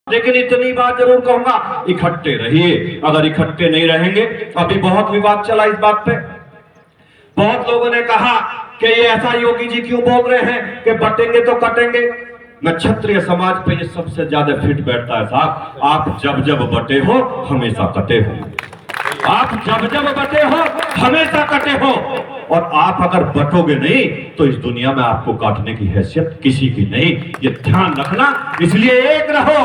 लेकिन इतनी बात जरूर कहूंगा, इकट्ठे रहिए। अगर इकट्ठे नहीं रहेंगे, अभी बहुत विवाद चला इस बात पे। बहुत लोगों ने कहा कि ये ऐसा योगी जी क्यों बोल रहे हैं कि बटेंगे तो कटेंगे। मैं क्षत्रिय समाज पे ये सबसे ज्यादा फिट बैठता है साहब। आप जब जब बटे हो हमेशा कटे हो, आप जब जब बटे हो हमेशा कटे हो। और आप अगर बटोगे नहीं तो इस दुनिया में आपको काटने की हैसियत किसी की नहीं, ये ध्यान रखना। इसलिए एक रहो,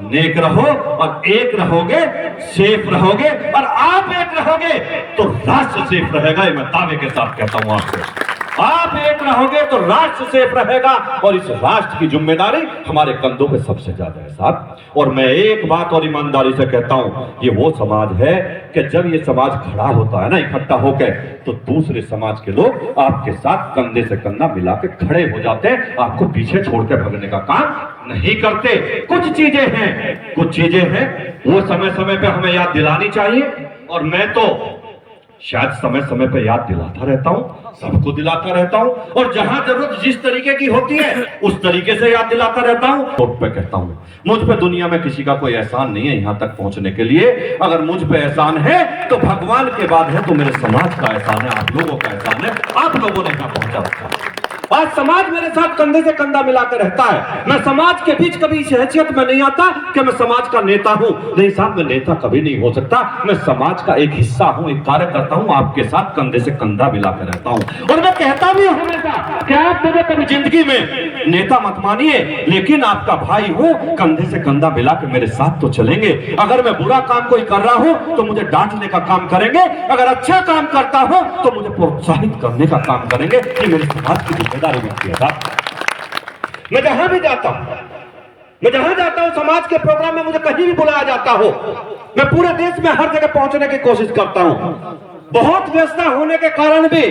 नेक रहो, और एक रहोगे सेफ रहोगे, और आप एक रहोगे तो राष्ट्र सेफ रहेगा। ये मैं दावे के साथ कहता हूं आपको। आप एक रहोगे तो राष्ट्र सेफ रहेगा, और इस राष्ट्र की जिम्मेदारी हमारे कंधों पे सबसे ज्यादा है साहब। और मैं एक बात और ईमानदारी से कहता हूं, ये वो समाज है कि जब ये समाज खड़ा होता है ना इकट्ठा होकर, तो दूसरे समाज के लोग आपके साथ कंधे से कंधा मिला के खड़े हो जाते हैं, आपको पीछे छोड़ के भगने का काम नहीं करते। कुछ चीजें हैं वो समय समय पे हमें याद दिलानी चाहिए, और मैं तो शायद समय समय पे याद दिलाता रहता हूं, सबको दिलाता रहता हूं, और जहां जरूरत जिस तरीके की होती है उस तरीके से याद दिलाता रहता हूं। तो पे कहता हूं, मुझ पे दुनिया में किसी का कोई एहसान नहीं है यहां तक पहुंचने के लिए। अगर मुझ पे एहसान है तो भगवान के बाद है तो मेरे समाज का एहसान है, आप लोगों का एहसान है। आप लोगों ने यहां पहुंचा रखा है। आज समाज मेरे साथ कंधे से कंधा मिलाकर रहता है। मैं समाज के बीच कभी इस हैसियत में नहीं आता कि मैं समाज का नेता हूं। नहीं साहब, मैं नेता कभी नहीं हो सकता। मैं समाज का एक हिस्सा हूं, एक कार्यकर्ता हूं, आपके साथ कंधे से कंधा मिलाकर रहता हूं। और मैं कहता भी हूं हमेशा कि आप मुझे कभी जिंदगी में नेता मत मानिए, लेकिन आपका भाई हूं, कंधे से कंधा मिला के मेरे साथ तो चलेंगे। अगर मैं बुरा काम कोई कर रहा हूं तो मुझे डांटने का काम करेंगे, अगर अच्छा काम करता हूं तो मुझे प्रोत्साहित करने का काम करेंगे। ये मेरे समाज की जिम्मेदारी है साहब। मैं जहां भी जाता हूं, समाज के प्रोग्राम में मुझे कहीं भी बुलाया जाता हो, मैं पूरे देश में हर जगह पहुंचने की कोशिश करता हूं। बहुत व्यस्तता होने के कारण भी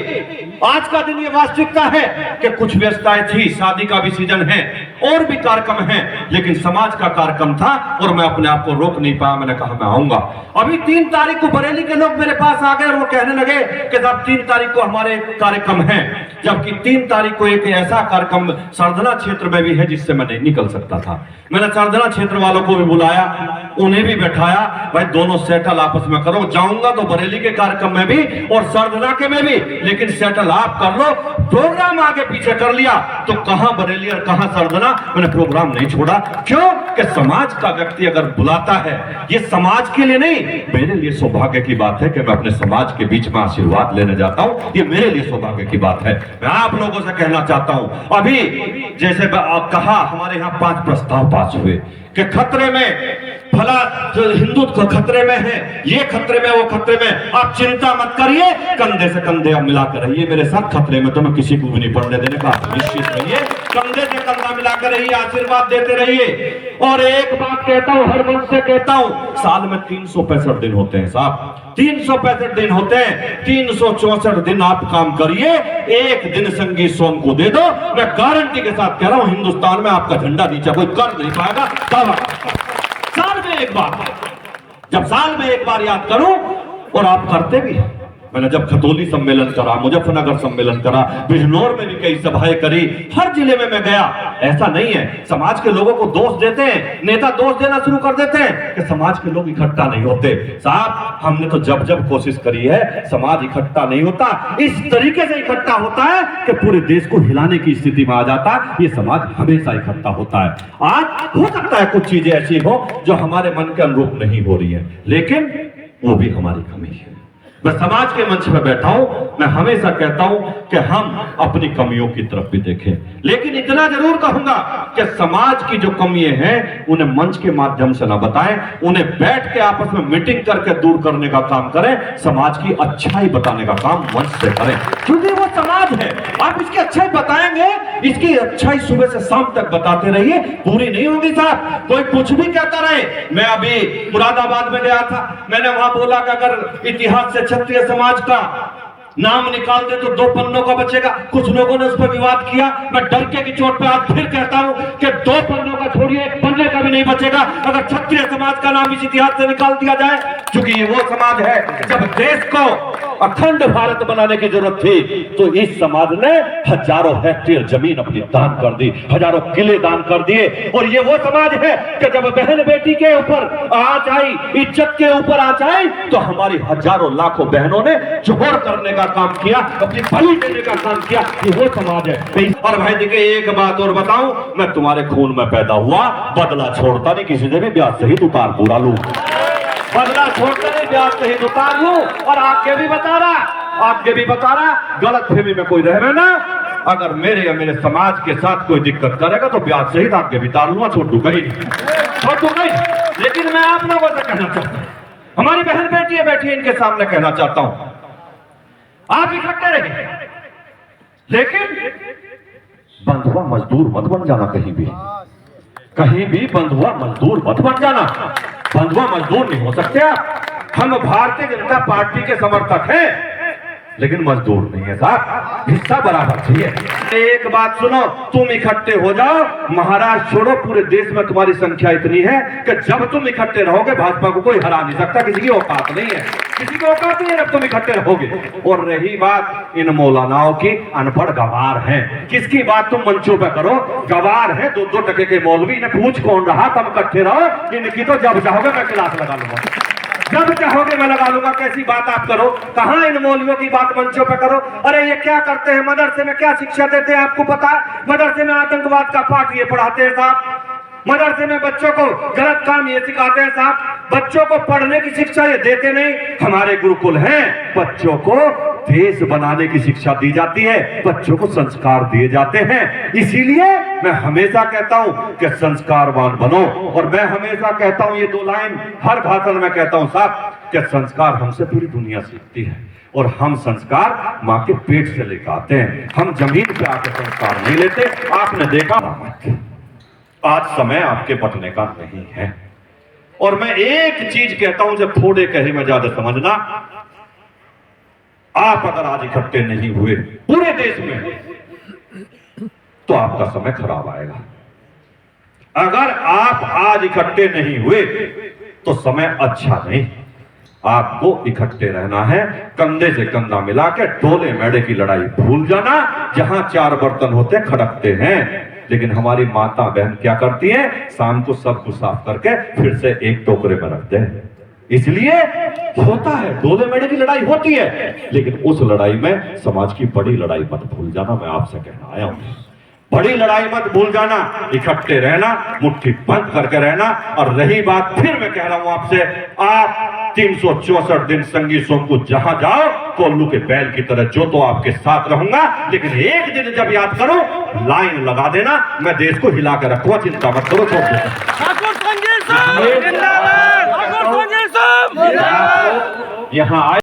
आज का दिन ये वास्तविकता है कि कुछ व्यस्तताएं थी, शादी का भी सीजन है और भी कार्यक्रम है, लेकिन समाज का कार्यक्रम था और मैं अपने आप को रोक नहीं पाया। मैंने कहा मैं आऊंगा। अभी 3 तारीख को बरेली के लोग मेरे पास आ गए और वो कहने लगे कि साहब 3 तारीख को हमारे कार्यक्रम है, जबकि 3 तारीख को एक ऐसा कार्यक्रम सरधना क्षेत्र में भी है जिससे मैं नहीं निकल सकता था। मैंने सरधना क्षेत्र वालों को भी बुलाया, उन्हें भी बैठाया, भाई दोनों सेटल आपस में करो। जाऊंगा तो बरेली के कार्यक्रम में भी और सरधना के में भी, लेकिन सेटल आप कर लो। प्रोग्राम आगे पीछे कर लिया तो कहां बरेली और कहां सरधना, मैंने प्रोग्राम नहीं छोड़ा। क्यों? कि समाज का व्यक्ति अगर बुलाता है, ये समाज के लिए नहीं, मेरे लिए सौभाग्य की बात है कि मैं अपने समाज के बीच में आशीर्वाद लेने जाता हूं। ये मेरे लिए सौभाग्य की बात है। मैं आप लोगों से कहना चाहता हूं, अभी जैसे कहा हमारे यहां 5 प्रस्ताव पास हुए कि खतरे में भला जो हिंदुत्व खतरे में है, ये खतरे में, वो खतरे में, आप चिंता मत करिए, कंधे से कंधे आप मिलाकर रहिए मेरे साथ। खतरे में तो मैं किसी को भी नहीं पड़ने देने का, निश्चित रहिए, कंधे से कंधा मिलाकर रहिए, आशीर्वाद देते रहिए। और एक बात कहता हूं, हर मन से कहता हूं, साल में 365 दिन होते हैं साहब, 365 दिन होते हैं। 364 दिन आप काम करिए, एक दिन संगीत सोम को दे दो, मैं गारंटी के साथ कह रहा हूं हिंदुस्तान में आपका झंडा नीचे कोई कर नहीं पाएगा। साल में एक बार, जब साल में एक बार याद करूं, और आप करते भी हैं। मैंने जब खतौली सम्मेलन करा, मुजफ्फरनगर सम्मेलन करा, बिजनौर में भी कई सभाएं करी, हर जिले में मैं गया। ऐसा नहीं है समाज के लोगों को दोष देते हैं, नेता दोष देना शुरू कर देते हैं कि समाज के लोग इकट्ठा नहीं होते। साहब, हमने तो जब जब कोशिश करी है, समाज इकट्ठा नहीं होता, इस तरीके से इकट्ठा होता है कि पूरे देश को हिलाने की स्थिति में आ जाता है। ये समाज हमेशा इकट्ठा होता है। आज हो सकता है कुछ चीजें ऐसी हो जो हमारे मन के अनुरूप नहीं हो रही है, लेकिन वो भी हमारी कमी है। मैं समाज के मंच पर बैठा हूं, मैं हमेशा कहता हूं कि हम अपनी कमियों की तरफ भी देखें, लेकिन इतना जरूर कहूंगा कि समाज की जो कमियां हैं उन्हें मंच के माध्यम से ना बताएं, उन्हें बैठ के आपस में मीटिंग करके दूर करने का काम करें। समाज की अच्छाई बताने का काम मंच से करें, क्योंकि वो समाज है। आप इसकी अच्छाई बताएंगे, इसकी अच्छाई सुबह से शाम तक बताते रहिए, पूरी नहीं होगी साहब। कोई कुछ भी कहता रहे। मैं अभी मुरादाबाद में गया था, मैंने वहां बोला कि अगर इतिहास से क्षत्रिय समाज का नाम निकाल दे तो 2 पन्नों का बचेगा। कुछ लोगों ने उस पर विवाद किया। मैं डर के की चोट पे आज फिर कहता हूं कि 2 पन्नों का छोड़िए, 1 पन्ने का भी नहीं बचेगा अगर क्षत्रिय समाज का नाम इस इतिहास से निकाल दिया जाए। क्योंकि ये वो समाज है, जब देश को अखंड भारत बनाने की जरूरत थी तो इस समाज ने हजारों हेक्टेयर जमीन अपनी दान कर दी, हजारों किले दान कर दिए। और ये वो समाज है कि जब बहन बेटी के ऊपर आंच आई, इज्जत के ऊपर आंच आई, तो हमारी हजारों लाखों बहनों ने जोहर करने का काम किया, अपनी बलि देने का काम किया। ये वो समाज है। और भाई देखिए, एक बात और बताऊं, मैं तुम्हारे खून में पैदा हुआ, बदला छोड़ता नहीं, किसी से भी ब्याज सहित उतार पूरा लूं, बदला छोड़कर नहीं ब्याज सहित उतार लूं। और आगे भी बता रहा, गलत फहमी में कोई रहे ना, अगर मेरे या मेरे समाज के साथ कोई दिक्कत करेगा तो ब्याज सहित आगे भी उतार लूंगा, छोड़ दूंगा ही नहीं। लेकिन मैं आप लोगों से कहना चाहता हूं, हमारी बहन बेटियां बैठी है, इनके सामने कहना चाहता हूं, आप इकट्ठे रहिए, लेकिन बंधुआ मजदूर मत बन जाना, कहीं भी बंधुआ मजदूर मत बन जाना। बंधुआ मजदूर नहीं हो सकते आप। हम भारतीय जनता पार्टी के समर्थक हैं, लेकिन मजदूर नहीं है साहब, हिस्सा बराबर चाहिए। एक बात सुनो, तुम इकट्ठे हो जाओ, महाराज छोड़ो, पूरे देश में तुम्हारी संख्या इतनी है कि जब तुम इकट्ठे रहोगे भाजपा को कोई हरा नहीं सकता, किसी की औकात नहीं है, जब तुम इकट्ठे रहोगे। और रही बात इन मौलानाओं की, अनपढ़ गवार हैं, किसकी बात तुम मंचों पे करो, गवार है, 2-2 टके के मौलवी, इन्हें पूछ कौन रहा, तुम इकट्ठे रहो, इनकी तो जब चाहोगे मैं क्लास लगा लूंगा, जब चाहोगे मैं लगा लूंगा। कैसी बात आप करो, कहां इन मौलवियों की बात मंचों पे करो। अरे ये क्या करते हैं, मदरसे में क्या शिक्षा देते हैं आपको पता है? मदरसे में आतंकवाद का पाठ ये पढ़ाते हैं साहब, मदरसे में बच्चों को गलत काम ये सिखाते हैं साहब, बच्चों को पढ़ने की शिक्षा ये देते नहीं। हमारे गुरुकुल हैं, बच्चों को देश बनाने की शिक्षा दी जाती है, बच्चों को संस्कार दिए जाते हैं। इसीलिए मैं हमेशा कहता हूं कि संस्कारवान बनो। और मैं हमेशा कहता हूं, ये 2 लाइन हर भाषण में कहता हूं साहब, कि संस्कार हमसे पूरी दुनिया सीखती है, और हम संस्कार माँ के पेट से लेकर आते हैं, हम जमीन पे आके संस्कार नहीं लेते। आपने देखा, आज समय आपके बटने का नहीं है। और मैं एक चीज कहता हूं, जब थोड़े कहे में ज्यादा समझना, आप अगर आज इकट्ठे नहीं हुए पूरे देश में, तो आपका समय खराब आएगा। अगर आप आज इकट्ठे नहीं हुए तो समय अच्छा नहीं। आपको इकट्ठे रहना है, कंधे से कंधा मिला के, डोले मेढ़े की लड़ाई भूल जाना। जहां 4 बर्तन होते खड़कते हैं, लेकिन हमारी माता बहन क्या करती हैं, शाम को सबको साफ करके फिर से एक टोकरे में रखते हैं। इसलिए होता है, डोले मेढ़े की लड़ाई होती है, लेकिन उस लड़ाई में समाज की बड़ी लड़ाई मत भूल जाना। मैं आपसे कहना आया हूं, बड़ी लड़ाई मत भूल जाना, इकट्ठे रहना, मुट्ठी बंद करके रहना। और रही बात, फिर मैं कह रहा हूं आपसे, आप 364 दिन संगी सोम को जहां जाओ, कोल्लू के बैल की तरह जो, तो आपके साथ रहूंगा, लेकिन एक दिन जब याद करो, लाइन लगा देना, मैं देश को हिला के रखूंगा, चिंता मत करो, छोड़ देना। यहाँ आए